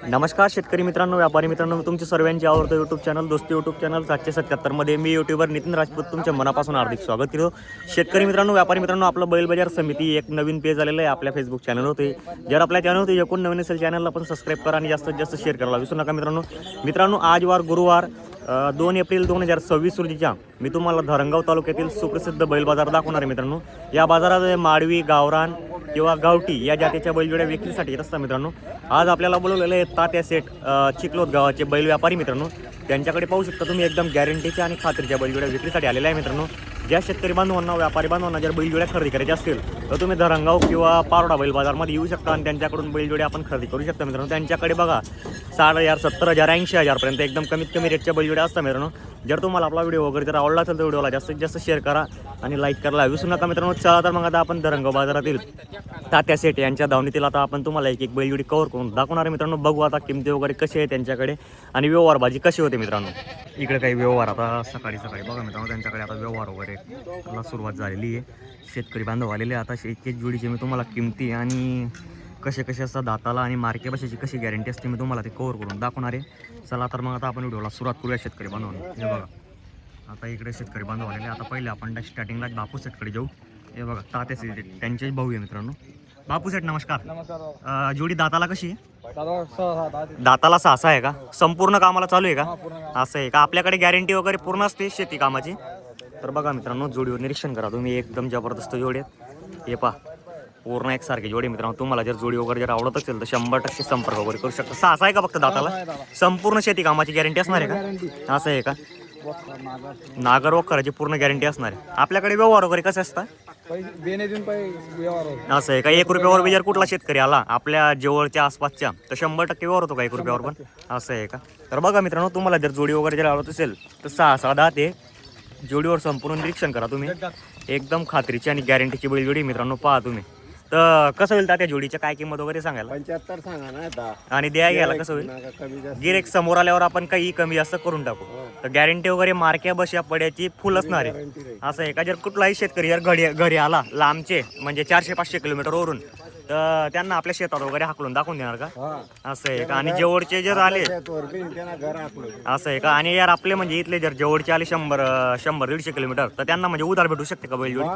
नमस्कार शेतकरी मित्रांनो, व्यापारी मित्रांनो, तुमचे सर्वांचे आवडतं यूट्यूब चॅनल दोस्ती यूट्यूब चॅनल 777 मध्ये मी यूट्यूबर नितीन राजपूत तुमच्या मनापासून हार्दिक स्वागत करतो. शेतकरी मित्रांनो, व्यापारी मित्रांनो, आपलं बैल बाजार समिती एक नवीन पेज आलेलं आहे आपल्या फेसबुक चॅनल होते. जर आपल्या चॅनल होते एकूण नवीन असेल चॅनलला पण सबस्क्राईब करा आणि जास्तीत जास्त शेअर करायला विसरू नका मित्रांनो. आज वार गुरुवार 2 एप्रिल 2026 रोजीच्या मी तुम्हाला धरणगाव तालुक्यातील सुप्रसिद्ध बैल बाजार दाखवणार आहे मित्रांनो. या बाजारात माडवी, गावरान किंवा गावठी या जातीच्या बैलजोड्या विक्रीसाठी येत असतात मित्रांनो. आज आपल्याला बोलवलेलं आहे तात्या सेठ चिखलोद गावाचे बैल व्यापारी मित्रांनो. त्यांच्याकडे पाहू शकता तुम्ही एकदम गॅरंटीच्या आणि खात्रीच्या बैलजोड्या विक्रीसाठी आलेल्या आहे मित्रांनो. ज्या शेतकरी बांधवांना, व्यापारी बांधवांना जर बैलजोड्या खरेदी करायच्या असतील तर तुम्ही धरणगाव किंवा पारोडा बैल बाजारमध्ये येऊ शकता आणि त्यांच्याकडून बैलजोड्या आपण खरेदी करू शकता मित्रांनो. त्यांच्याकडे बघा 60,000, 70,000, 80,000 पर्यंत एकदम कमीत कमी रेटच्या बैलजोड्या असतात मित्रांनो. जर तुम्हाला आपला व्हिडिओ वगैरे जर आवडला असेल तर व्हिडिओला जास्तीत जास्त शेअर करा आणि लाईक करायला विसरू नका मित्रांनो. चला तर मग आता आपण धरणगाव बाजारातील तात्या सेठ यांच्या दावणीतील आता आपण तुम्हाला एक बैलजोडी कव्हर करून दाखवणार आहे मित्रांनो. बघू आता किमती वगैरे कशी आहे त्यांच्याकडे आणि व्यवहार बाजी कशी होते मित्रांनो. इकडे काही व्यवहार आता सकाळी बघा मित्रांनो, त्यांच्याकडे आता व्यवहार वगैरे सुरुवात झालेली आहे. शेतकरी बांधव आलेले आता एक एक जोडीचे मी तुम्हाला किमती आणि कसे असतात दाताला आणि मार्के बशाची कशी गॅरंटी असते मी तुम्हाला ते कव्हर करून दाखवणार आहे. चला तर मग आता आपण व्हिडिओला सुरुवात करूया शेतकरी बांधवांना. हे बघा आता इकडे शेतकरी बांधव आलेले. आता पहिले आपण स्टार्टिंगला बापू सेटकडे जाऊ. हे बघा तात्या सेठ त्यांचेच भाऊ आहे मित्रांनो. बापू सेठ नमस्कार. जोडी दाताला कशी आहे? दाताला 6 आहे का? संपूर्ण कामाला चालू आहे का? असं आहे का? आपल्याकडे गॅरंटी वगैरे पूर्ण असते शेती कामाची. तर बघा मित्रांनो, जोडीवर निरीक्षण करा तुम्ही, एकदम जबरदस्त जोडी आहेत. हे पहा पूर्ण एकसारखी जोडी मित्रांनो. तुम्हाला जर जोडी वगैरे जर आवडत असेल तर 100% संपर्क वगैरे करू शकता. 6 आहे का फक्त दाताला? संपूर्ण शेती कामाची गॅरंटी असणार आहे का? असं आहे का? नागर वखराची पूर्ण गॅरंटी असणार आहे. आपल्याकडे व्यवहार वगैरे कसे असतात? असं आहे का? 1 रुपयावर बी जर कुठला शेतकरी आला आपल्या जवळच्या आसपासच्या तर 100% व्यवहार होतो का 1 रुपयावर पण? असं आहे का? तर बघा मित्रांनो, तुम्हाला जर जोडी वगैरे जर आवडत असेल तर 6 दात आहे. जोडीवर संपूर्ण निरीक्षण करा तुम्ही, एकदम खात्रीची आणि गॅरंटीची बैलजोडी मित्रांनो. पहा तुम्ही. तर कसं होईल त्या जोडीच्या काय किंमत वगैरे सांगायला? 75 सांगा ना. आणि द्या घ्यायला कसं होईल? गिरेक समोर आल्यावर आपण काही कमी जास्त करून टाकू. तर गॅरंटी वगैरे मार्क्या बशा पड्याची फुल असणार आहे. असं आहे का? जर कुठलाही शेतकरी जर घरी आला लांबचे म्हणजे 400-500 किलोमीटरवरून तर त्यांना आपल्या शेतात वगैरे हाकलून दाखवून देणार का? असं आहे का? आणि जवळचे जर आले असं आहे का? आणि यार आपले म्हणजे इथले जर जवळचे आले 100-150 किलोमीटर तर त्यांना म्हणजे उधार भेटू शकते का बैलजोडी?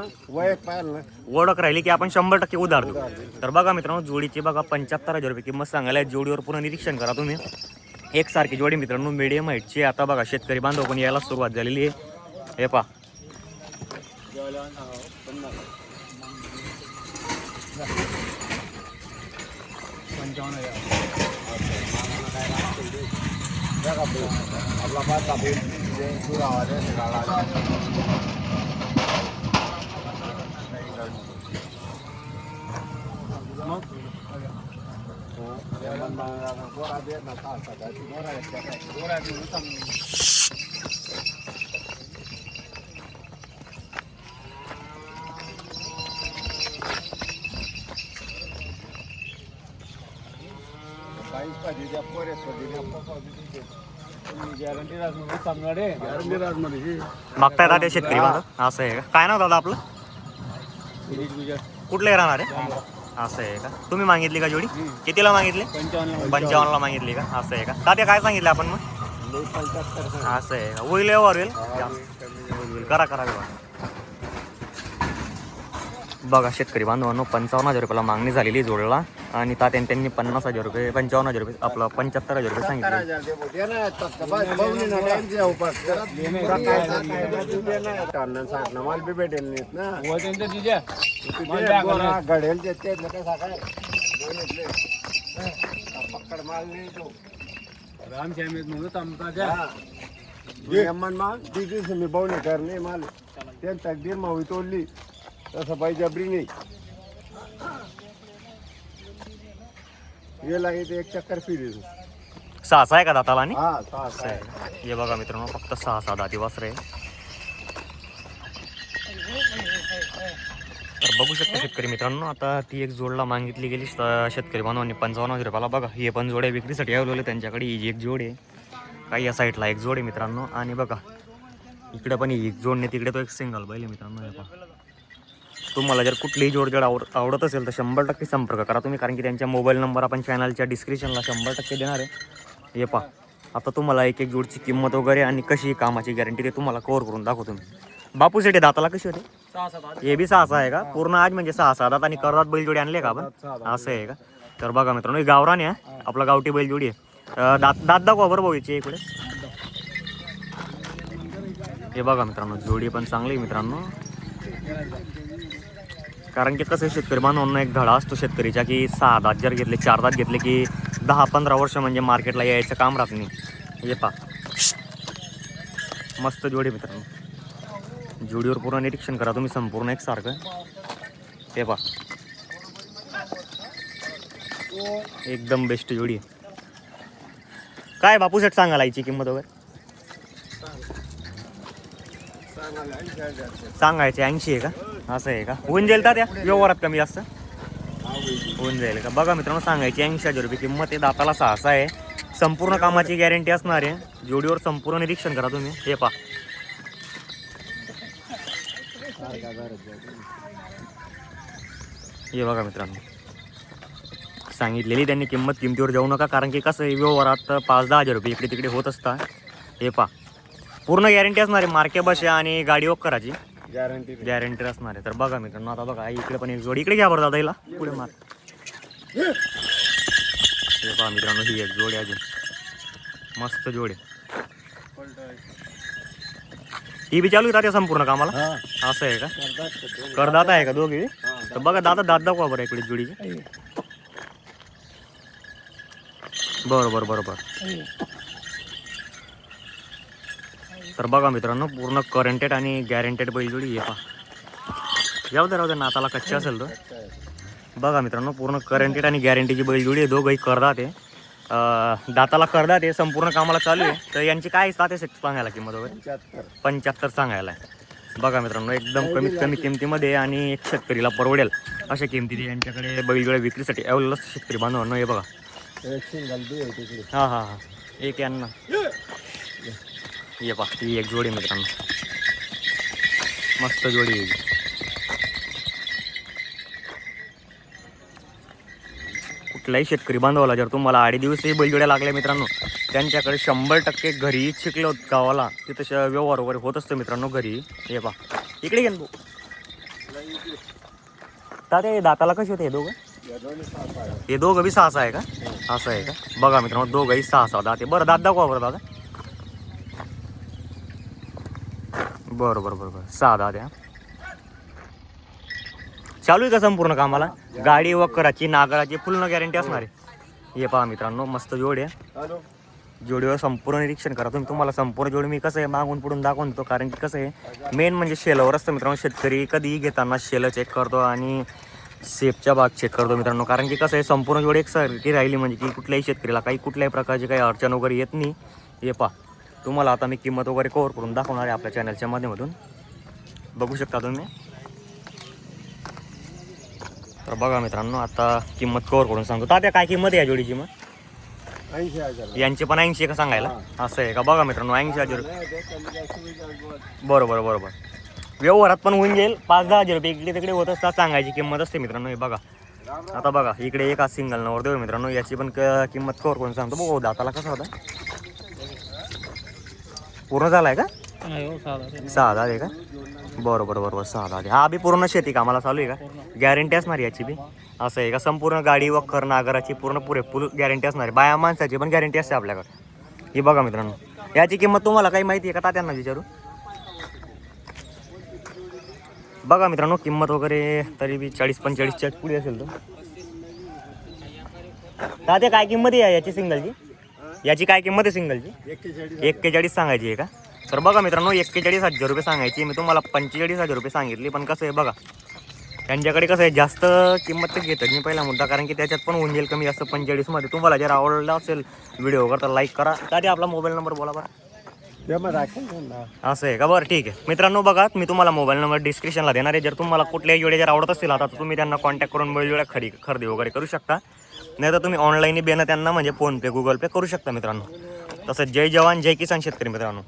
ओळख राहिली की आपण 100% उधार देऊ. तर बघा मित्रांनो, जोडीची बघा 75,000 रुपये किंमत सांगायला. जोडीवर पूर्ण निरीक्षण करा तुम्ही, एकसारखी जोडी मित्रांनो, मीडियम हाईटची. आता बघा शेतकरी बांधव पण यायला सुरुवात झालेली आहे. हे पहा मागताय दादा शेतकरी बांधव. असं आहे का? काय नाव दादा आपलं? कुठले राहणार आहे? असं आहे का? तुम्ही मागितली का जोडी? कितीला मागितली? 55ला मागितली का? असं आहे का? तात्या काय सांगितलं आपण मग? असं आहे का? होईल व्यवहार होईल? करा बघा शेतकरी बांधवांनो, 55,000 रुपयाला मागणी झालेली जोडला आणि तात्याने त्यांनी 50,000 रुपये, 55,000 रुपये, आपलं 75,000 रुपये सांगितले. मी बावणे करणे माल त्यांचा दीर मावी तोडली तसं बाई जबरी नाही. हे लागेल एक चक्कर फिरी. 6 आहे का दाताला? आणि हा 6 आहे. हे बघा मित्रांनो, फक्त 6 दाती वासरे आहे. तर बघू शकता शेतकरी मित्रांनो, आता ती एक जोडला मागितली गेली शेतकरी बांधवांनी 55,000 रुपयाला. बघा हे पण जोड्या विक्रीसाठी आवलेले त्यांच्याकडे. ही एक जोड आहे, काही या साईडला एक जोड आहे मित्रांनो. आणि बघा इकडे पण एक जोडणे, तिकडे तो एक सिंगल बैल आहे मित्रांनो. हे पहा तुम्हाला जर कुठलीही जोडजोड आवडत असेल तर 100% संपर्क करा तुम्ही, कारण की त्यांच्या मोबाईल नंबर आपण चॅनलच्या डिस्क्रिप्शनला 100% देणार आहे. हे पहा, आता तुम्हाला एक एक जोडची किंमत वगैरे आणि कशी कामाची गॅरंटी ते तुम्हाला कव्हर करून दाखवतो मी. बापू शेटे दाताला कशी होते? 6-7 हे बी 6 आहे का पूर्ण? आज म्हणजे 6 दात आणि करदात बैलजोडी आणले का आपण? असं आहे का? तर बघा मित्रांनो, ही गावरान आहे, आपला गावठी बैलजोडी आहे. दात दाखवा बरं भाऊ याची इकडे. हे बघा मित्रांनो, जोडी पण चांगली आहे मित्रांनो. कारण की कसं शेतकरी बांधवांना एक धडा असतो शेतकरीचा की 6 दात जर घेतले, 4 दात घेतले की 10-15 वर्ष म्हणजे मार्केटला यायचं काम राहत नाही. हे पहा, मस्त जोडी मित्रांनो. जोडीवर पूर्ण निरीक्षण करा तुम्ही संपूर्ण एकसारखं. हे पहा, एकदम बेस्ट जोडी आहे. काय बापू शेट सांगायला याची किंमत वगैरे? सांगायची 80 आहे का? असं आहे का? होऊन जाईल का त्या व्यवहारात कमी जास्त? होऊन जाईल का? बघा मित्रांनो, सांगायची 80,000 रुपये किंमत आहे. दाताला 6 आहे. संपूर्ण कामाची गॅरंटी असणार आहे. जोडीवर संपूर्ण निरीक्षण करा तुम्ही. हे पहा, हे बघा मित्रांनो, सांगितलेली त्यांनी किंमत, किमतीवर जाऊ नका, कारण की कसं आहे व्यवहारात 5-10 हजार रुपये इकडे तिकडे होत असतात. हे पहा, पूर्ण गॅरंटी असणार आहे. मार्के बशा आणि गाडी वक्कराची गॅरंटी असणार आहे. तर बघा मित्रांनो, आता बघा इकडे पण एक जोडी, इकडे घ्या बरं दादा, हिला पुढे मार. हे पहा मित्रांनो, ही एक जोडी अजून मस्त जोडी. ही बी चालू आहे संपूर्ण कामाला? असं आहे का? करदात आहे का दोघे? तर बघा दादा, दात दाखवा बरं इकडे जोडीची. बरोबर. तर बघा मित्रांनो, पूर्ण करंटेड आणि गॅरंटेड बैलजोडी. हे पहा, जाऊ दे नाताला कच्चे असेल तर. बघा मित्रांनो, पूर्ण करंटेड आणि गॅरंटीची बैलजोडी आहे. दोघंही करदात आहे, दाताला करदात आहे, संपूर्ण कामाला चालू आहे. तर यांची काय सांगायला किंमत वगैरे? 75 सांगायला आहे. बघा मित्रांनो, एकदम कमीत कमी किमतीमध्ये आणि एक शेतकरीला परवडेल अशा किमतीत यांच्याकडे बैलजोड्या विक्रीसाठी अवेलेबल शेतकरी बांधवांना. हे बघा, हा एक यांना. ये पहा, ही एक जोडी मित्रांनो, मस्त जोडी आहे. कुठलाही शेतकरी बांधवाला जर तुम्हाला 8 दिवसही बैलजोड्या लागल्या मित्रांनो, त्यांच्याकडे 100% घरी शिकलो गावाला तिथं व्यवहार वगैरे होत असतं मित्रांनो घरी. हे पहा, इकडे घेऊन ते दाताला कसे होते हे दोघं? हे दोघं बी 6 आहे का? असं आहे का? बघा मित्रांनो, दोघंही 6 दात आहे. बरं दात दाखवा बरं दादा. बरोबर 6 दात आहे. चालू आहे का संपूर्ण कामाला? गाडी वक्कराची, नागराची फुल गॅरंटी असणार आहे. हे पहा मित्रांनो, मस्त जोडी आहे. जोडीवर संपूर्ण निरीक्षण करा तुम्ही. तुम्हाला संपूर्ण जोडी मी कसं आहे मागून पुढून दाखवून देतो, कारण की कसं आहे मेन म्हणजे शेलावर असतं मित्रांनो. शेतकरी कधीही घेताना शेलं चेक करतो आणि सेपच्या भाग चेक करतो मित्रांनो, कारण की कसं आहे संपूर्ण जोडी एकसारखी राहिली म्हणजे की कुठल्याही शेतकरीला कुठल्याही प्रकारची काही अडचण वगैरे येत नाही. हे पहा, तुम्हाला आता मी किंमत वगैरे कव्हर करून दाखवणार आहे आपल्या चॅनलच्या माध्यमातून. बघू शकता तुम्ही. तर बघा मित्रांनो, आता किंमत कव्हर करून सांगतो. तात्या काय किंमत आहे या जोडीची? मग 80,000. यांची पण 80 का सांगायला? असं आहे का? बघा मित्रांनो, 80,000. बरोबर. व्यवहारात पण होऊन जाईल. 5-10 हजार रुपये इकडे तिकडे होत असतात, सांगायची किंमत असते मित्रांनो. हे बघा, आता बघा इकडे एक सिंगल नवर देऊ मित्रांनो, याची पण किंमत कव्हर करून सांगतो. बघू दाताला कसा होता? पूर्ण झालाय का? 6 दात आहे का? बरोबर 6 दात आहे. हा बी पूर्ण शेती कामाला चालू आहे का? गॅरंटी असणार याची बी? असं आहे का? संपूर्ण गाडी वखर नागराची पूर्ण पुरेपूर गॅरंटी असणार आहे. बाया माणसाची पण गॅरंटी असते आपल्याकडे. हे बघा मित्रांनो, याची किंमत तुम्हाला काही माहिती आहे का? तात्यांना विचारू. बघा मित्रांनो, किंमत वगैरे तरी बी 40-45च्या पुढे असेल तर. तात्या काय किंमत आहे याची सिंगलची? याची काय किंमत आहे सिंगलची? 41 सांगायची आहे का? तर बघा मित्रांनो, 41,000 रुपये सांगायची. मी तुम्हाला 45,000 रुपये सांगितली. पण कसं आहे बघा, त्यांच्याकडे कसं आहे जास्त किंमत तर घेतात मी पहिला मुद्दा, कारण की त्याच्यात पण होऊन जाईल कमी जास्त 45मध्ये. तुम्हाला जर आवडला असेल व्हिडिओ वगैरे तर लाईक करा. तात्या आपला मोबाईल नंबर बोला बरं. असं आहे का? बरं ठीक आहे मित्रांनो. बघा, मी तुम्हाला मोबाईल नंबर डिस्क्रिप्शनला देणार आहे. जर तुम्हाला कुठल्याही जोड्या जर आवडत असतील आता तर तुम्ही त्यांना कॉन्टॅक्ट करून बैलजोड्या खरेदी वगैरे करू शकता. नाही तर तुम्ही ऑनलाईन बेनं त्यांना म्हणजे फोनपे, गुगल पे करू शकता मित्रांनो. तसंच जय जवान जय किसान शेतकरी मित्रांनो.